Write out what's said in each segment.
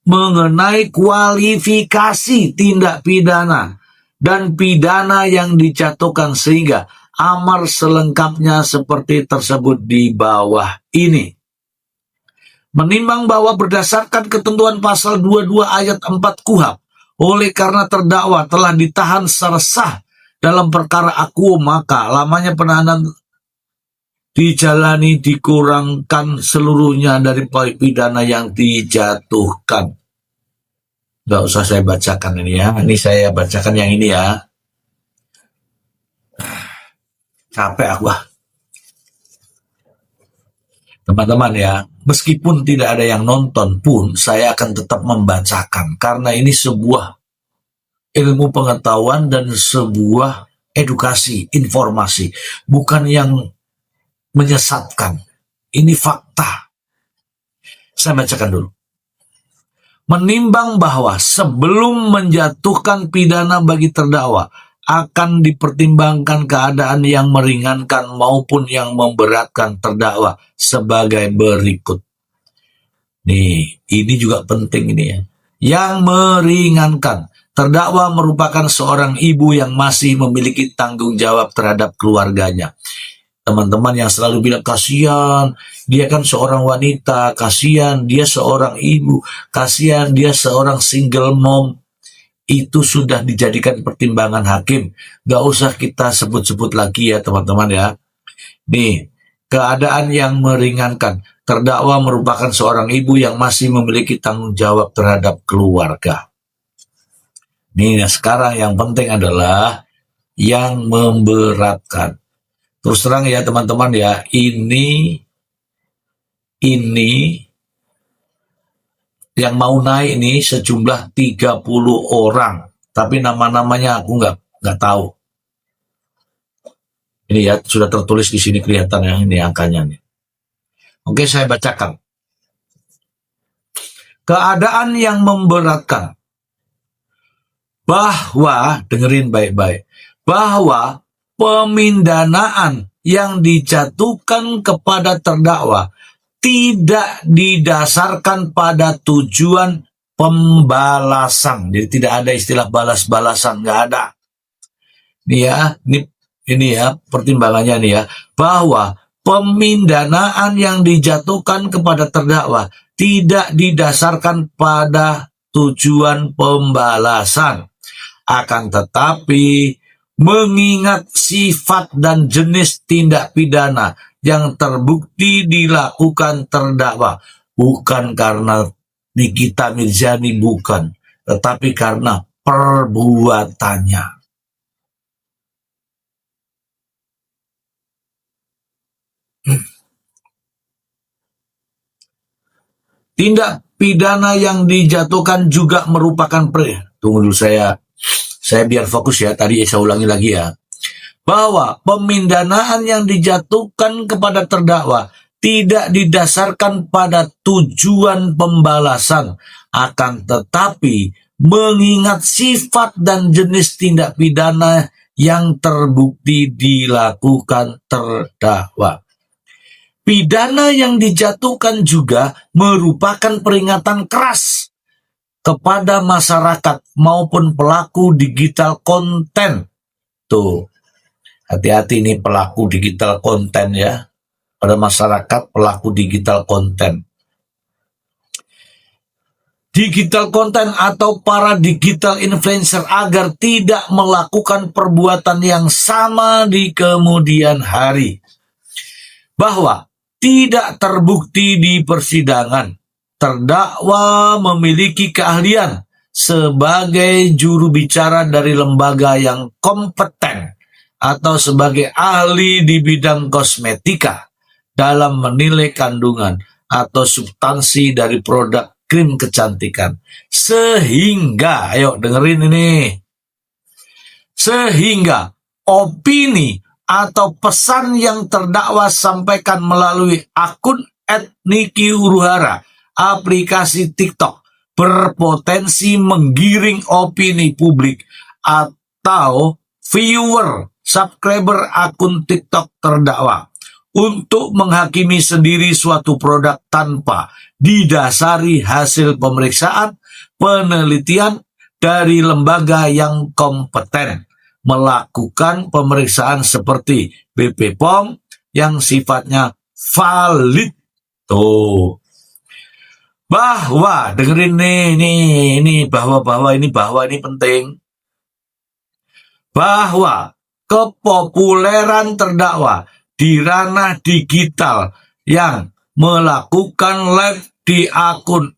mengenai kualifikasi tindak pidana dan pidana yang dijatuhkan, sehingga amar selengkapnya seperti tersebut di bawah ini. Menimbang bahwa berdasarkan ketentuan pasal 22 ayat 4 KUHP, oleh karena terdakwa telah ditahan secara sah dalam perkara akuo, maka lamanya penahanan dijalani dikurangkan seluruhnya dari pidana yang dijatuhkan. Nggak usah saya bacakan ini ya. Ini saya bacakan yang ini ya. Capek aku. Teman-teman ya, meskipun tidak ada yang nonton pun, saya akan tetap membacakan. Karena ini sebuah ilmu pengetahuan dan sebuah edukasi, informasi. Bukan yang menyesatkan. Ini fakta. Saya bacakan dulu. Menimbang bahwa sebelum menjatuhkan pidana bagi terdakwa, akan dipertimbangkan keadaan yang meringankan maupun yang memberatkan terdakwa sebagai berikut. Nih, ini juga penting ini ya. Yang meringankan. Terdakwa merupakan seorang ibu yang masih memiliki tanggung jawab terhadap keluarganya. Teman-teman yang selalu bilang, kasihan, dia kan seorang wanita, kasihan, dia seorang ibu, kasihan, dia seorang single mom. Itu sudah dijadikan pertimbangan hakim. Gak usah kita sebut-sebut lagi ya teman-teman ya. Nih, keadaan yang meringankan. Terdakwa merupakan seorang ibu yang masih memiliki tanggung jawab terhadap keluarga. Nih, sekarang yang penting adalah yang memberatkan. Terus terang ya teman-teman ya, ini yang mau naik ini sejumlah 30 orang. Tapi nama-namanya aku nggak tahu. Ini ya, sudah tertulis di sini kelihatan ya, ini angkanya nih. Oke, saya bacakan. Keadaan yang memberatkan. Bahwa, dengerin baik-baik, bahwa pemindanaan yang dijatuhkan kepada terdakwa tidak didasarkan pada tujuan pembalasan. Jadi tidak ada istilah balas-balasan, nggak ada. Ini ya pertimbangannya nih ya, bahwa pemindanaan yang dijatuhkan kepada terdakwa tidak didasarkan pada tujuan pembalasan. Akan tetapi mengingat sifat dan jenis tindak pidana yang terbukti dilakukan terdakwa, bukan karena Nikita Mirzani, bukan, tetapi karena perbuatannya. Tindak pidana yang dijatuhkan juga merupakan tunggu dulu saya biar fokus ya, tadi saya ulangi lagi ya. Bahwa pemindanaan yang dijatuhkan kepada terdakwa tidak didasarkan pada tujuan pembalasan, akan tetapi mengingat sifat dan jenis tindak pidana yang terbukti dilakukan terdakwa. Pidana yang dijatuhkan juga merupakan peringatan keras kepada masyarakat maupun pelaku digital konten. Tuh, hati-hati nih pelaku digital konten ya. Pada masyarakat pelaku digital konten. Digital konten atau para digital influencer agar tidak melakukan perbuatan yang sama di kemudian hari. Bahwa tidak terbukti di persidangan, terdakwa memiliki keahlian sebagai juru bicara dari lembaga yang kompeten atau sebagai ahli di bidang kosmetika dalam menilai kandungan atau substansi dari produk krim kecantikan. Sehingga, ayo dengerin ini, sehingga opini atau pesan yang terdakwa sampaikan melalui akun @Niki-Uruhara, aplikasi TikTok, berpotensi menggiring opini publik atau viewer, subscriber akun TikTok terdakwa untuk menghakimi sendiri suatu produk tanpa didasari hasil pemeriksaan penelitian dari lembaga yang kompeten melakukan pemeriksaan seperti BP POM yang sifatnya valid. Tuh. Bahwa dengerin nih bahwa ini penting. Bahwa kepopuleran terdakwa di ranah digital yang melakukan live di akun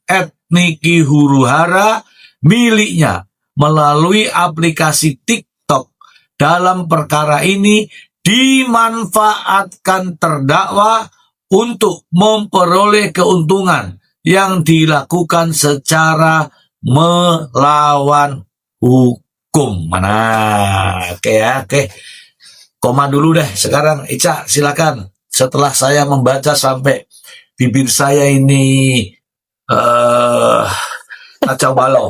@niki_huruhara miliknya melalui aplikasi TikTok dalam perkara ini dimanfaatkan terdakwa untuk memperoleh keuntungan yang dilakukan secara melawan hukum. Mana? Oke. Koma dulu deh. Sekarang Ica silakan. Setelah saya membaca sampai bibir saya ini kacau balau.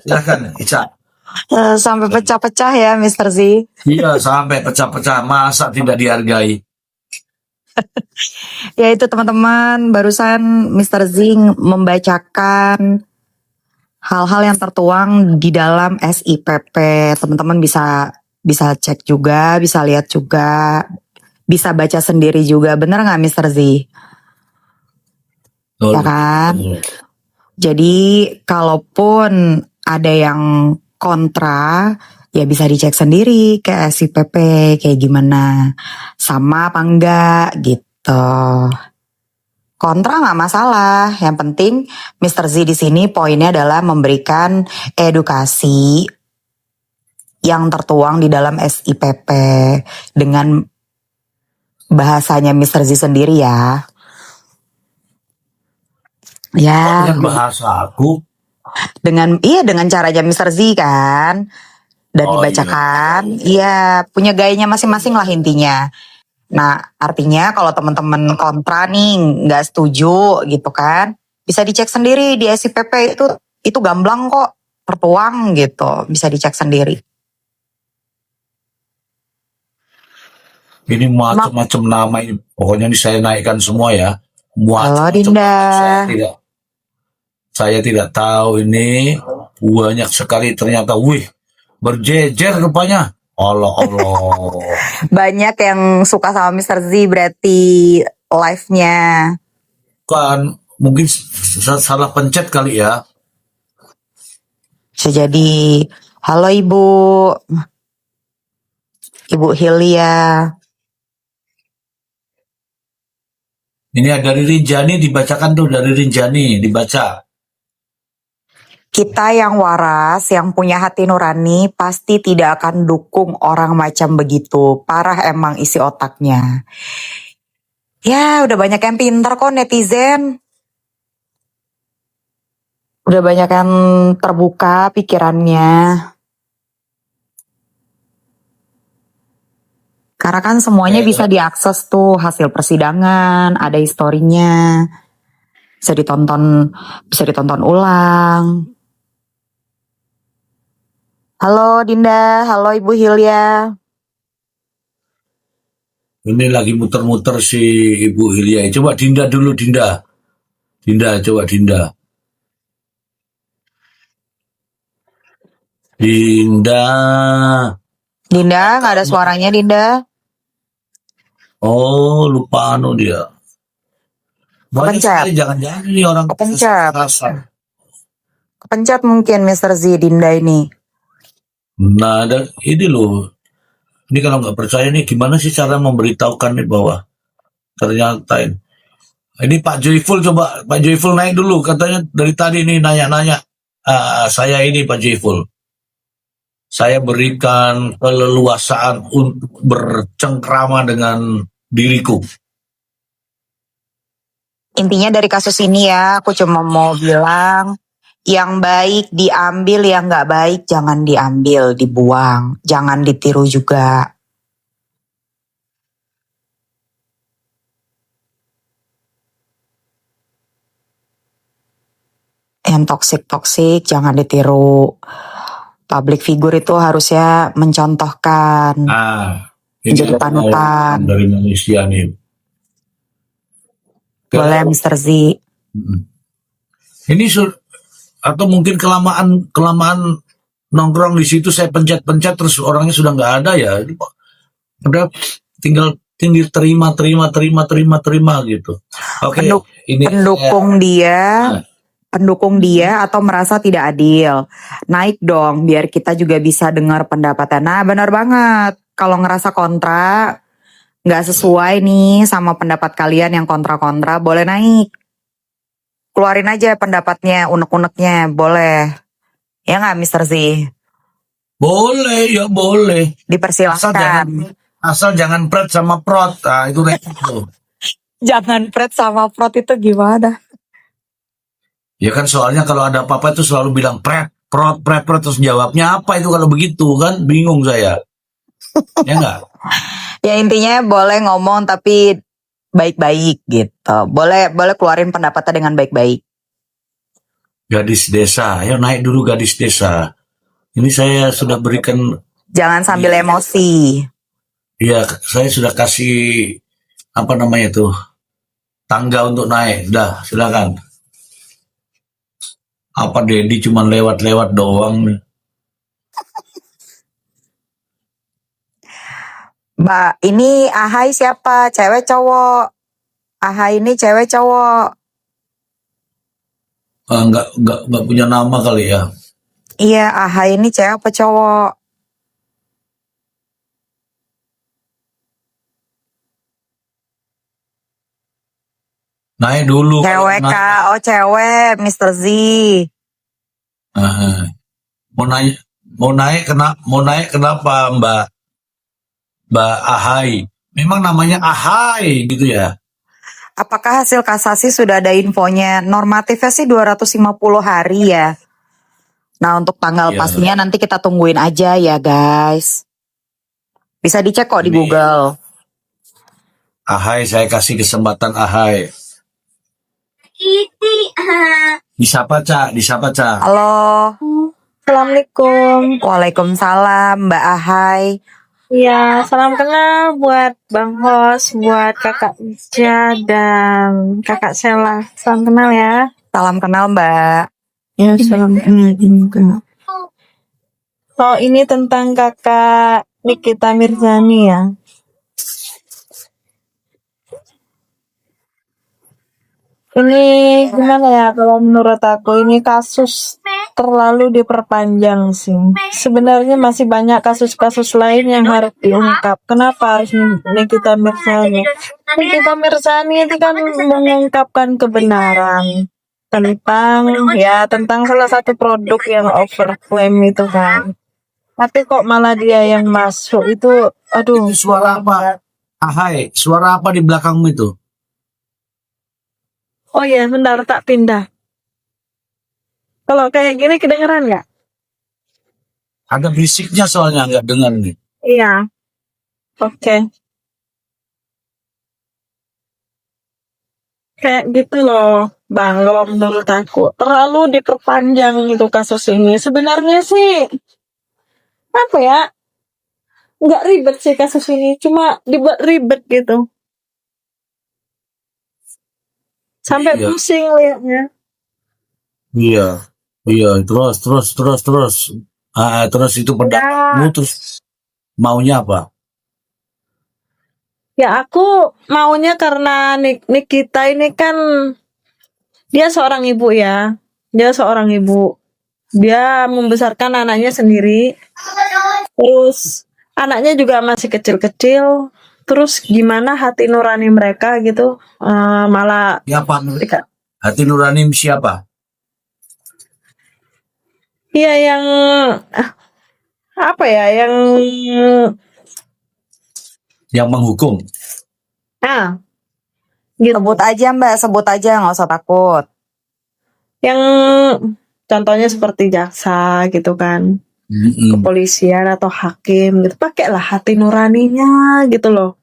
Silakan Ica. Sampai pecah-pecah ya Mr. Z. Iya, sampai pecah-pecah. Masa tidak dihargai? Ya itu teman-teman, barusan Mr. Z membacakan hal-hal yang tertuang di dalam SIPP. Teman-teman bisa cek juga, bisa lihat juga, bisa baca sendiri juga. Bener nggak Mr. Z? Ya kan? Jadi kalaupun ada yang kontra, ya bisa dicek sendiri ke SIPP kayak gimana, sama apa enggak gitu. Kontra nggak masalah, yang penting Mr. Z di sini poinnya adalah memberikan edukasi yang tertuang di dalam SIPP dengan bahasanya Mr. Z sendiri ya. Ya. Dengan bahasa aku. Dengan caranya Mr. Z kan. Dan dibacakan, iya punya gayanya masing-masing lah intinya. Nah artinya kalau teman-teman kontra nih nggak setuju gitu kan, bisa dicek sendiri di SIPP itu gamblang kok tertuang gitu, bisa dicek sendiri. Ini macam-macam nama ini, pokoknya ini saya naikkan semua ya. Halo Dinda. Saya tidak tahu ini banyak sekali ternyata. Wih. Berjejer rupanya. Allah. Banyak yang suka sama Mr. Z berarti live-nya. Kan mungkin salah pencet kali ya. Bisa jadi. Halo Ibu Hilya. Ini ada dari Rinjani dibacakan tuh, dari Rinjani dibaca. Kita yang waras, yang punya hati nurani, pasti tidak akan dukung orang macam begitu. Parah emang isi otaknya. Ya, udah banyak yang pintar kok netizen. Udah banyak yang terbuka pikirannya. Karena kan semuanya bisa diakses tuh, hasil persidangan, ada historinya. Bisa ditonton ulang. Halo Dinda, halo Ibu Hilya. Ini lagi muter-muter si Ibu Hilya. Coba Dinda dulu, Dinda. Coba Dinda. Dinda, nggak ada suaranya Dinda. Oh, lupa dia. Kepencet. Jangan-jangan ini orang kepencet. Kepencet mungkin Mr. Z Dinda ini. Nah, ini loh. Ini kalau nggak percaya nih, gimana sih cara memberitahukan nih bahwa ternyata ini Pak Joyful, coba Pak Joyful naik dulu. Katanya dari tadi nih nanya-nanya. Saya ini Pak Joyful. Saya berikan keleluasaan untuk bercengkrama dengan diriku. Intinya dari kasus ini ya, aku cuma mau bilang, yang baik diambil, yang nggak baik jangan diambil, dibuang, jangan ditiru juga. Yang toksik jangan ditiru. Public figure itu harusnya mencontohkan, ini menjadi panutan dari manusia nih. Boleh Mr. Z. Ini atau mungkin kelamaan nongkrong di situ, saya pencet-pencet terus orangnya sudah nggak ada ya. Udah tinggal terima gitu. Oke, ini pendukung dia atau merasa tidak adil, naik dong biar kita juga bisa dengar pendapatnya. Nah benar banget, kalau ngerasa kontra nggak sesuai nih sama pendapat kalian yang kontra-kontra, boleh naik, keluarin aja pendapatnya, unek-uneknya, boleh ya nggak Mr. Z? Boleh ya, boleh. Dipersilahkan. Asal jangan pret sama prot. Nah, itu resiko. Jangan pret sama prot itu gimana? Ya kan soalnya kalau ada apa-apa itu selalu bilang pret, prot, terus jawabnya apa itu kalau begitu kan? Bingung saya. Ya enggak? Ya intinya boleh ngomong tapi baik-baik gitu. Boleh keluarin pendapatnya dengan baik-baik. Gadis desa, ayo naik dulu gadis desa. Ini saya sudah berikan. Jangan sambil emosi. Iya, saya sudah kasih apa namanya tuh, tangga untuk naik. Dah, silakan. Apa Dedi cuma lewat-lewat doang nih? Mbak, ini Ahai siapa? Cewek cowok? Ahai ini cewek cowok? Enggak punya nama kali ya. Iya, Ahai ini cewek apa cowok? Naik dulu. Cewek Kak, oh cewek, Mr. Z. Mau naik kenapa Mbak Ahai? Memang namanya Ahai gitu ya? Apakah hasil kasasi sudah ada infonya? Normatifnya sih 250 hari ya. Nah untuk tanggal pastinya nanti kita tungguin aja ya guys. Bisa dicek kok di Google. Ahai, saya kasih kesempatan Ahai. Disapa Cak. Halo. Assalamualaikum. Waalaikumsalam Mbak Ahai. Ya, salam kenal buat Bang Hos, buat Kakak Ija dan Kakak Sela. Salam kenal ya. Salam kenal Mbak. Ya, salam kenal. Oh, ini tentang Kakak Nikita Mirzani ya. Ini gimana ya, kalau menurut aku ini kasus terlalu diperpanjang sih. Sebenarnya masih banyak kasus-kasus lain yang harus diungkap. Kenapa harus Nikita Mirzani? Nikita Mirzani itu kan mengungkapkan kebenaran tentang salah satu produk yang overclaim itu kan. Tapi kok malah dia yang masuk itu, aduh. Itu suara apa? Ahai, suara apa di belakangmu itu? Oh ya, bentar tak pindah. Kalau kayak gini kedengeran nggak? Ada berisiknya soalnya nggak dengar nih. Iya. Oke. Kayak gitu loh, Bang. Kalau menurut aku terlalu diperpanjang itu kasus ini. Sebenarnya sih apa ya? Nggak ribet sih kasus ini, cuma dibuat ribet gitu. Sampai pusing liatnya. Iya, terus. Terus itu pendapatmu, terus maunya apa? Ya aku maunya karena Nikita ini kan dia seorang ibu ya. Dia seorang ibu. Dia membesarkan anaknya sendiri. Terus anaknya juga masih kecil-kecil. Terus gimana hati nurani mereka gitu, malah Siapa? Hati nurani siapa? Iya yang apa ya, yang menghukum. Gitu. Sebut aja Mbak, sebut aja, nggak usah takut. Yang contohnya seperti jaksa gitu kan, kepolisian atau hakim gitu, pakailah hati nuraninya gitu loh.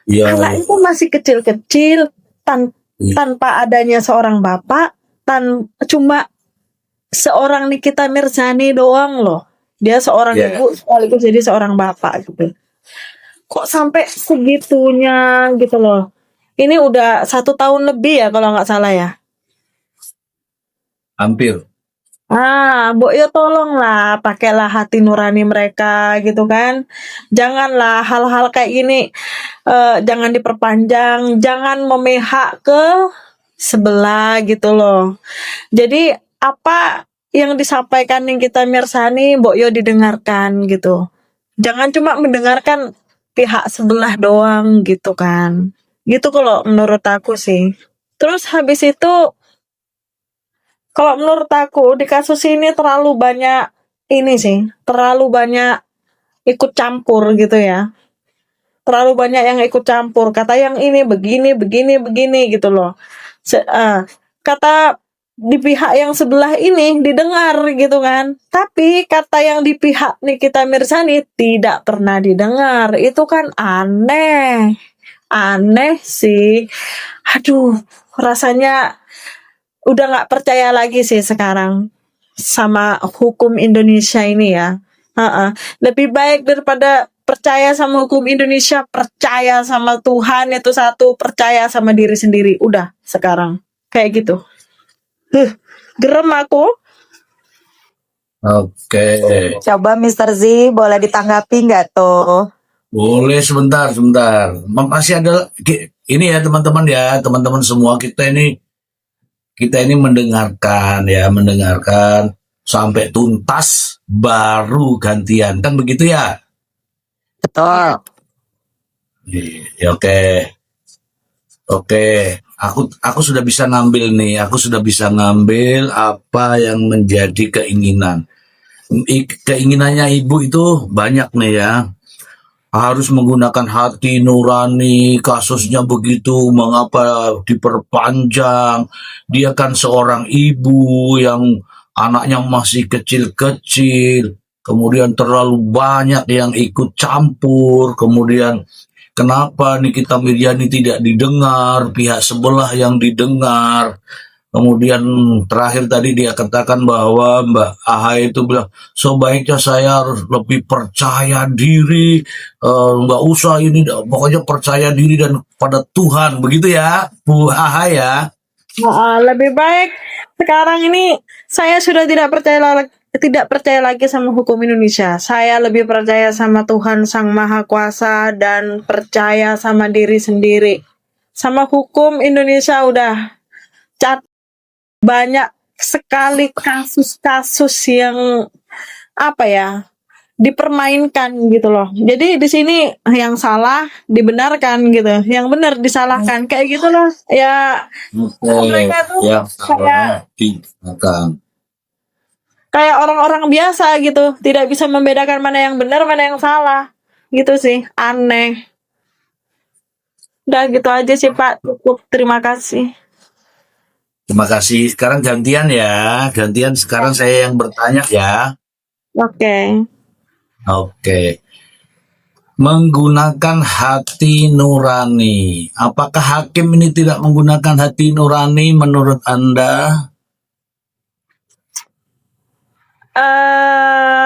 Anak itu masih kecil-kecil tanpa adanya seorang bapak, cuma seorang Nikita Mirzani doang loh. Dia seorang ibu sekaligus jadi seorang bapak gitu. Kok sampai segitunya gitu loh. Ini udah 1 tahun lebih ya kalau nggak salah ya. Hampir. Mbok yo tolonglah pakailah hati nurani mereka gitu kan. Janganlah hal-hal kayak gini jangan diperpanjang, jangan memihak ke sebelah gitu loh. Jadi apa yang disampaikan yang kita mirsani mbok yo didengarkan gitu. Jangan cuma mendengarkan pihak sebelah doang gitu kan. Gitu kalau menurut aku sih. Terus habis itu kalau menurut aku di kasus ini terlalu banyak ini sih, terlalu banyak ikut campur gitu ya. Terlalu banyak yang ikut campur. Kata yang ini begini, begini, begini gitu loh. Kata di pihak yang sebelah ini didengar gitu kan. Tapi kata yang di pihak Nikita Mirzani tidak pernah didengar. Itu kan aneh. Aneh sih. Aduh, rasanya udah nggak percaya lagi sih sekarang sama hukum Indonesia ini ya. Lebih baik daripada percaya sama hukum Indonesia, percaya sama Tuhan itu satu, percaya sama diri sendiri. Udah sekarang kayak gitu. Gerem aku. Oke. Coba Mr. Z boleh ditanggapi nggak tuh? Boleh sebentar. Masih ada ini ya teman-teman semua kita ini mendengarkan sampai tuntas baru gantian kan begitu ya? Betul. Ya, oke. Aku sudah bisa ngambil nih. Aku sudah bisa ngambil apa yang menjadi keinginan. Keinginannya ibu itu banyak nih ya. Harus menggunakan hati nurani, kasusnya begitu, mengapa diperpanjang? Dia kan seorang ibu yang anaknya masih kecil-kecil, kemudian terlalu banyak yang ikut campur, kemudian kenapa Nikita Mirzani tidak didengar, pihak sebelah yang didengar. Kemudian terakhir tadi dia katakan bahwa Mbak Ahy itu bilang sebaiknya saya harus lebih percaya diri, nggak usah ini, pokoknya percaya diri dan pada Tuhan, begitu ya Bu Ahy ya. Lebih baik sekarang ini saya sudah tidak percaya lagi sama hukum Indonesia. Saya lebih percaya sama Tuhan Sang Maha Kuasa dan percaya sama diri sendiri. Sama hukum Indonesia udah banyak sekali kasus-kasus yang dipermainkan gitu loh. Jadi di sini yang salah dibenarkan gitu, yang benar disalahkan kayak gitu loh. Ya mereka tuh yang salah dibenarkan. kayak orang-orang biasa gitu, tidak bisa membedakan mana yang benar, mana yang salah. Gitu sih, aneh. Udah gitu aja sih Pak, cukup. Terima kasih. Terima kasih. Sekarang gantian ya. Gantian sekarang saya yang bertanya ya. Oke. Menggunakan hati nurani. Apakah hakim ini tidak menggunakan hati nurani menurut Anda?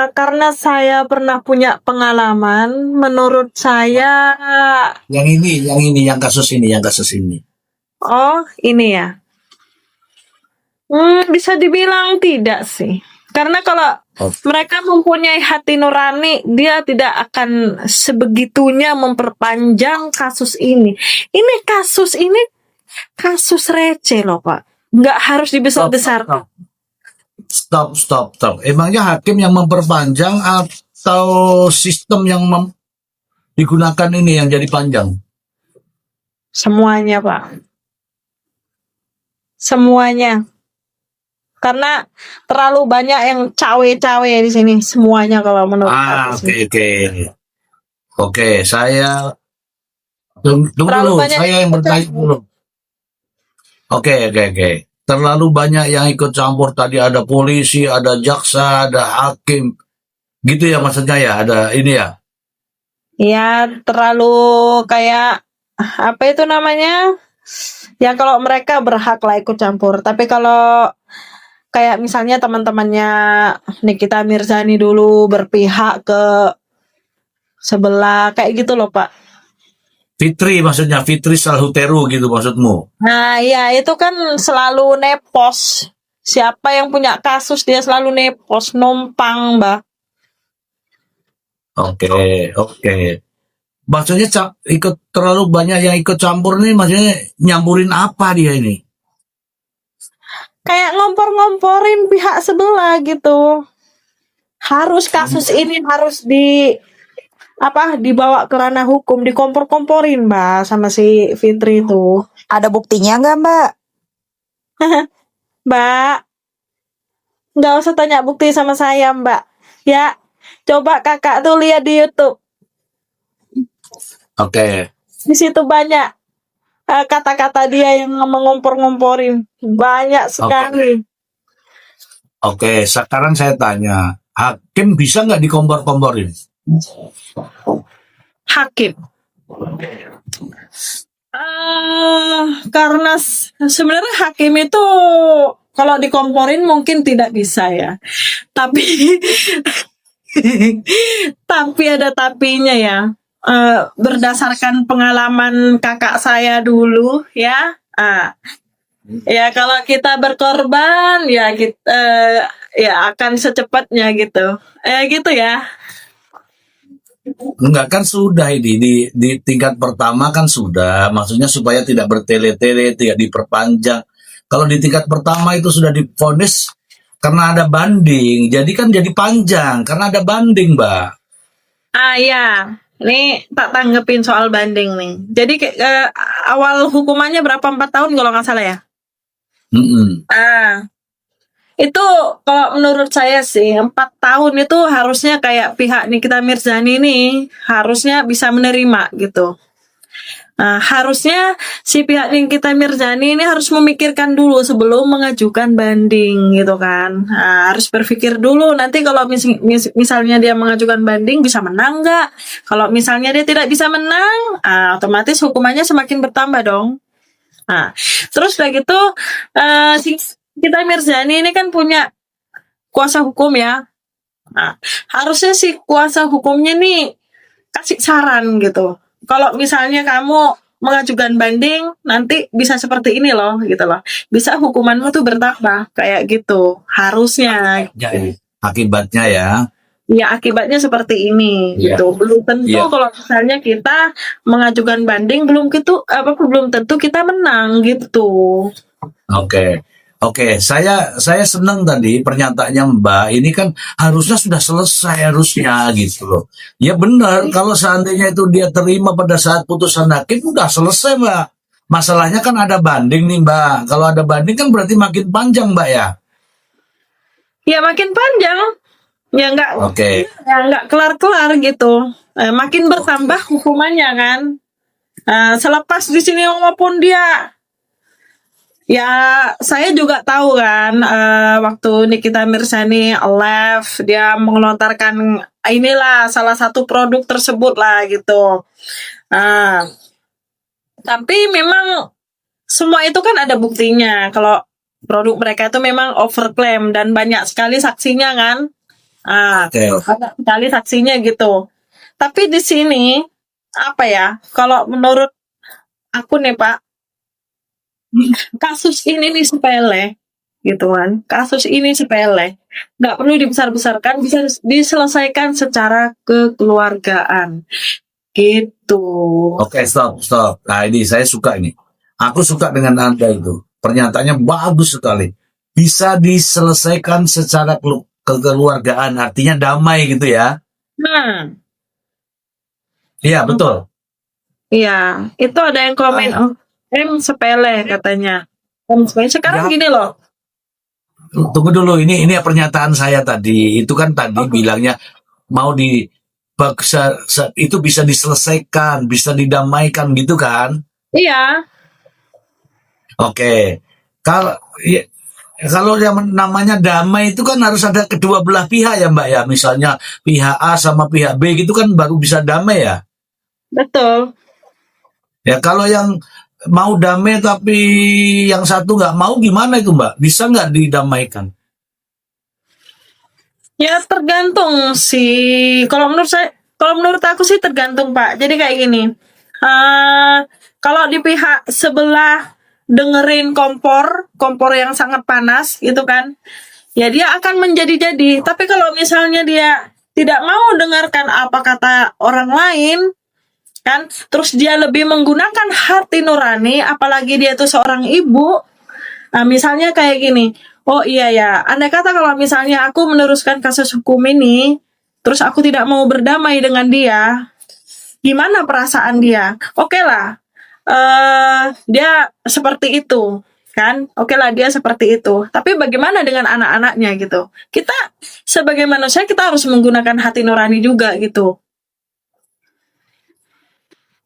Karena saya pernah punya pengalaman, menurut saya Yang kasus ini. oh ini ya. Bisa dibilang tidak sih. Karena kalau mereka mempunyai hati nurani, dia tidak akan sebegitunya memperpanjang kasus ini. Ini kasus receh loh Pak. Nggak harus dibesar-besarkan. Stop. Emangnya hakim yang memperpanjang atau sistem yang digunakan ini yang jadi panjang? Semuanya Pak. Semuanya. Karena terlalu banyak yang cawe-cawe di sini, semuanya kalau menurut aku sih. Oke, saya tunggu dulu, saya yang bertanya dulu. Oke. Terlalu banyak yang ikut campur, tadi ada polisi, ada jaksa, ada hakim. Gitu ya maksudnya ya, ada ini ya. Ya, terlalu kayak apa itu namanya? Ya kalau mereka berhak lah ikut campur, tapi kalau kayak misalnya teman-temannya Nikita Mirzani dulu berpihak ke sebelah kayak gitu loh Pak. Fitri maksudnya, Fitri Salhuteru gitu maksudmu. Nah, ya itu kan selalu nepos. Siapa yang punya kasus dia selalu nepos, numpang, Mbak. Oke, oke. Maksudnya ikut terlalu banyak yang ikut campur nih, maksudnya nyampurin apa dia ini? Kayak ngompor-ngomporin pihak sebelah gitu. Harus kasus ini harus dibawa ke ranah hukum, dikompor-komporin, Mbak, sama si Fitri itu. Ada buktinya nggak, Mbak? Mbak, nggak usah tanya bukti sama saya, Mbak. Ya, coba kakak tuh lihat di YouTube. Oke, Di situ banyak kata-kata dia yang mengompor-ngomporin. Banyak sekali. oke. Sekarang saya tanya, hakim bisa nggak dikompor-komporin? Hakim. Karena sebenarnya hakim itu kalau dikomporin mungkin tidak bisa ya. Tapi tapi ada tapinya ya. Berdasarkan pengalaman kakak saya dulu ya. Ya kalau kita berkorban ya kita ya akan secepatnya gitu. Gitu ya. Enggak, kan sudah ini di tingkat pertama kan sudah, maksudnya supaya tidak bertele-tele, tidak diperpanjang. Kalau di tingkat pertama itu sudah divonis karena ada banding, jadi kan jadi panjang karena ada banding, Mbak. Ya, ini tak tanggepin soal banding nih. Jadi awal hukumannya berapa? 4 tahun kalau nggak salah ya. Itu kalau menurut saya sih 4 tahun itu harusnya kayak pihak Nikita Mirzani ini harusnya bisa menerima gitu. Harusnya si pihak Nikita Mirzani ini harus memikirkan dulu sebelum mengajukan banding gitu kan. Harus berpikir dulu nanti kalau misalnya dia mengajukan banding bisa menang nggak? Kalau misalnya dia tidak bisa menang, otomatis hukumannya semakin bertambah dong. Terus udah gitu si Nikita Mirzani ini kan punya kuasa hukum ya. Harusnya si kuasa hukumnya nih kasih saran gitu. Kalau misalnya kamu mengajukan banding, nanti bisa seperti ini loh, gitu loh. Bisa hukumanmu tuh bertambah, kayak gitu. Harusnya. Ya, akibatnya ya. Ya, akibatnya seperti ini, gitu. Belum tentu kalau misalnya kita mengajukan banding, belum tentu kita menang, gitu. Oke, saya senang tadi pernyataannya Mbak. Ini kan harusnya sudah selesai harusnya gitu loh. Ya benar, kalau seandainya itu dia terima pada saat putusan hakim udah selesai Mbak. Masalahnya kan ada banding nih Mbak. Kalau ada banding kan berarti makin panjang Mbak ya. Ya makin panjang. Ya nggak kelar-kelar gitu. Makin bertambah hukumannya kan. Selepas di sini maupun dia. Ya, saya juga tahu kan, waktu Nikita Mirzani live, dia melontarkan inilah salah satu produk tersebut lah gitu. Tapi memang semua itu kan ada buktinya. Kalau produk mereka itu memang overclaim dan banyak sekali saksinya kan. Banyak sekali saksinya gitu. Tapi di sini apa ya? Kalau menurut aku nih Pak, kasus ini nih sepele gitu kan, kasus ini sepele, nggak perlu dibesar-besarkan, bisa diselesaikan secara kekeluargaan gitu. Oke, stop. Nah ini saya suka ini, aku suka dengan Anda itu, pernyataannya bagus sekali, bisa diselesaikan secara kekeluargaan, artinya damai gitu ya. Iya betul. Iya, itu ada yang komen sepele katanya. Sekarang gini loh. Tunggu dulu, ini pernyataan saya tadi. Itu kan tadi bilangnya mau itu bisa diselesaikan, bisa didamaikan gitu kan? Iya. Oke. Kalau yang namanya damai itu kan harus ada kedua belah pihak ya Mbak ya. Misalnya pihak A sama pihak B gitu kan baru bisa damai ya. Betul. Ya kalau yang mau damai tapi yang satu nggak mau gimana itu Mbak? Bisa nggak didamaikan? Ya tergantung sih. Kalau menurut aku sih tergantung Pak. Jadi kayak gini. Kalau di pihak sebelah dengerin kompor yang sangat panas gitu kan, ya dia akan menjadi-jadi. Tapi kalau misalnya dia tidak mau dengarkan apa kata orang lain, kan, terus dia lebih menggunakan hati nurani, apalagi dia itu seorang ibu. Nah, misalnya kayak gini, oh iya ya, andai kata kalau misalnya aku meneruskan kasus hukum ini, terus aku tidak mau berdamai dengan dia, gimana perasaan dia? Oke lah, dia seperti itu, kan? Oke lah, dia seperti itu. Tapi bagaimana dengan anak-anaknya gitu? Kita sebagai manusia kita harus menggunakan hati nurani juga gitu.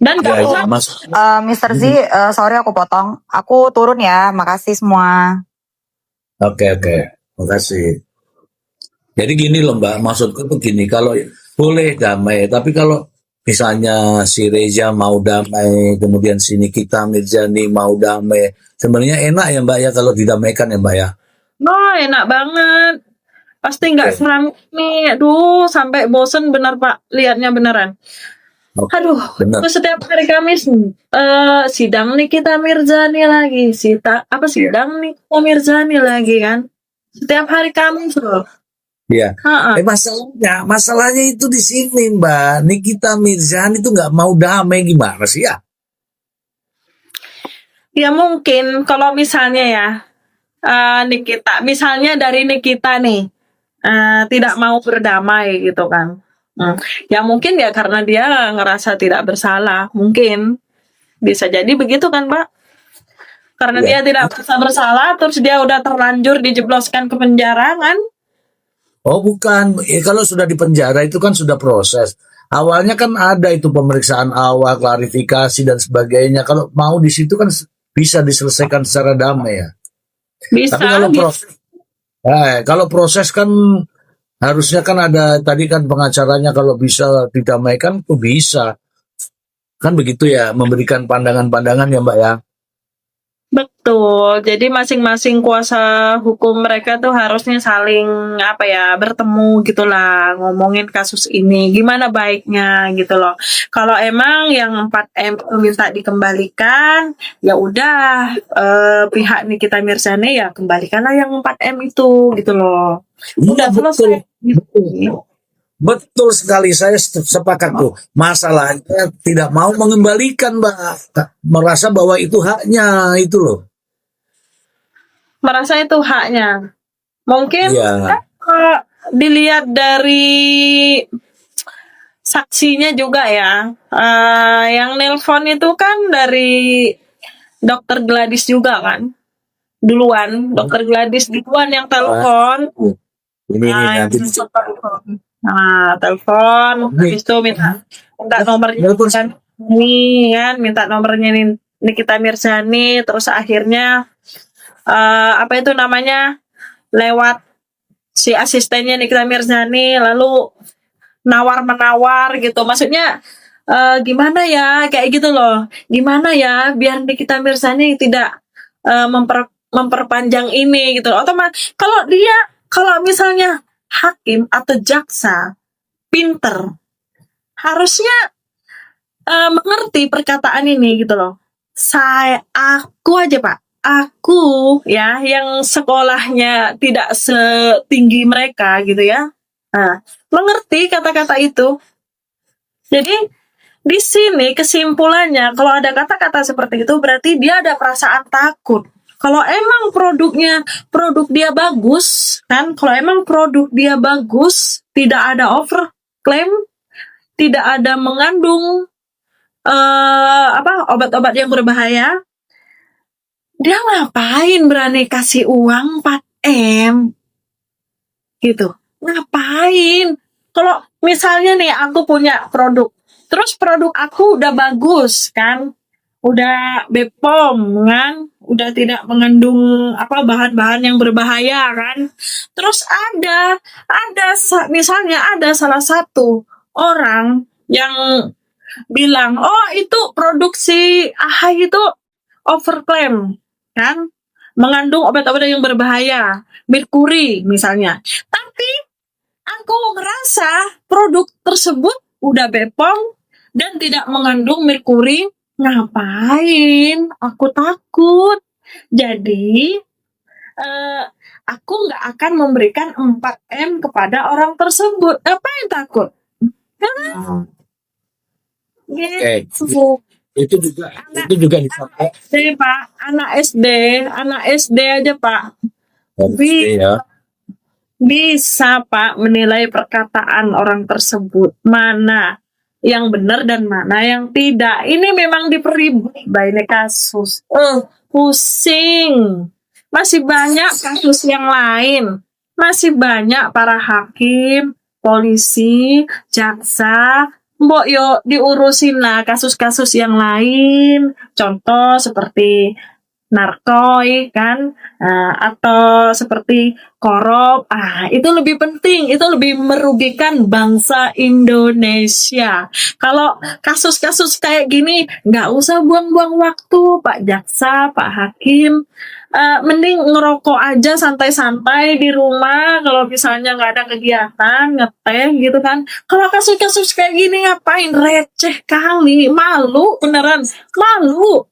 Dan Ya, gak ya, usah Mas. Mr. Z, sorry aku potong. Aku turun ya. Makasih semua. Oke, makasih. Jadi gini loh Mbak, maksudku tuh gini, kalau boleh damai, tapi kalau misalnya si Reza mau damai, kemudian si Nikita Mirzani mau damai, sebenarnya enak ya Mbak ya kalau didamaikan ya Mbak ya. oh, enak banget. Pasti nggak Oke. seram nih. Aduh, sampai bosen bener Pak. Lihatnya beneran. Oke, Aduh, benar. terus setiap hari Kamis sidang Nikita Mirzani lagi. Sidang Nikita Mirzani lagi kan. Setiap hari Kamis loh. Iya. Ha-ha. Masalahnya itu di sini Mbak. Nikita Mirzani itu nggak mau damai gimana sih ya? Ya mungkin kalau misalnya ya Nikita, misalnya dari Nikita nih tidak mau berdamai gitu kan. Ya mungkin ya karena dia ngerasa tidak bersalah. Mungkin bisa jadi begitu kan Pak. Karena Iya. dia tidak merasa bersalah, terus dia udah terlanjur dijebloskan ke penjara kan. Oh bukan, kalau sudah di penjara itu kan sudah proses. Awalnya kan ada itu pemeriksaan awal, klarifikasi dan sebagainya. Kalau mau di situ kan bisa diselesaikan secara damai ya. Bisa. Tapi kalau proses kan harusnya kan ada tadi kan pengacaranya kalau bisa didamaikan tuh bisa. Kan begitu ya, memberikan pandangan-pandangan ya Mbak ya. Betul. Jadi masing-masing kuasa hukum mereka tuh harusnya saling bertemu gitulah, ngomongin kasus ini gimana baiknya gitu loh. Kalau emang yang 4M itu minta dikembalikan, ya udah pihak Nikita Mirzani ya kembalikanlah yang 4M itu gitu loh. Udah Iya selesai. betul. Betul sekali, saya sepakat tuh. Masalahnya tidak mau mengembalikan, Mbak. Merasa bahwa itu haknya, itu loh. Merasa itu haknya. Mungkin Iya. kalau dilihat dari saksinya juga ya, yang nelpon itu kan dari Dokter Gladys juga kan, duluan Dokter Gladys duluan yang telepon. Ini nanti Telepon, habis itu minta nomornya Telepon. kan, ini kan minta nomornya Nikita Mirzani, terus akhirnya lewat si asistennya Nikita Mirzani, lalu nawar-menawar gitu, maksudnya gimana ya kayak gitu loh, gimana ya biar Nikita Mirzani tidak memperpanjang ini gitu. Otomatis kalau misalnya hakim atau jaksa pinter, harusnya mengerti perkataan ini gitu loh. Aku aja Pak, aku ya yang sekolahnya tidak setinggi mereka gitu ya, mengerti kata-kata itu. Jadi di sini kesimpulannya, kalau ada kata-kata seperti itu berarti dia ada perasaan takut. Kalau emang produk dia bagus, kan? Kalau emang produk dia bagus, tidak ada overclaim, tidak ada mengandung obat-obat yang berbahaya, dia ngapain berani kasih uang 4M? Gitu. Ngapain? Kalau misalnya nih aku punya produk, terus produk aku udah bagus kan? Udah BPOM kan, udah tidak mengandung bahan-bahan yang berbahaya kan. Terus misalnya ada salah satu orang yang bilang, oh itu produksi AHA itu overclaim kan, mengandung obat-obat yang berbahaya, merkuri misalnya. Tapi aku ngerasa produk tersebut udah BPOM, dan tidak mengandung merkuri, ngapain aku takut? Jadi aku nggak akan memberikan 4M kepada orang tersebut. Ngapain takut? Kan? Oke, Gitu. itu juga dipakai. SD Pak, anak SD aja Pak, Ya. bisa Pak menilai perkataan orang tersebut, mana yang benar dan mana yang tidak. Ini memang dipeributkan ini kasus. Pusing. Masih banyak kasus yang lain. Masih banyak para hakim, polisi, jaksa. Mbok yo diurusin lah kasus-kasus yang lain. Contoh seperti narkoy kan, atau seperti korup, itu lebih penting, itu lebih merugikan bangsa Indonesia. Kalau kasus-kasus kayak gini nggak usah buang-buang waktu Pak Jaksa, Pak Hakim. Mending ngerokok aja santai-santai di rumah kalau misalnya nggak ada kegiatan, ngeteh gitu kan. Kalau kasus-kasus kayak gini ngapain, receh kali, malu beneran, malu.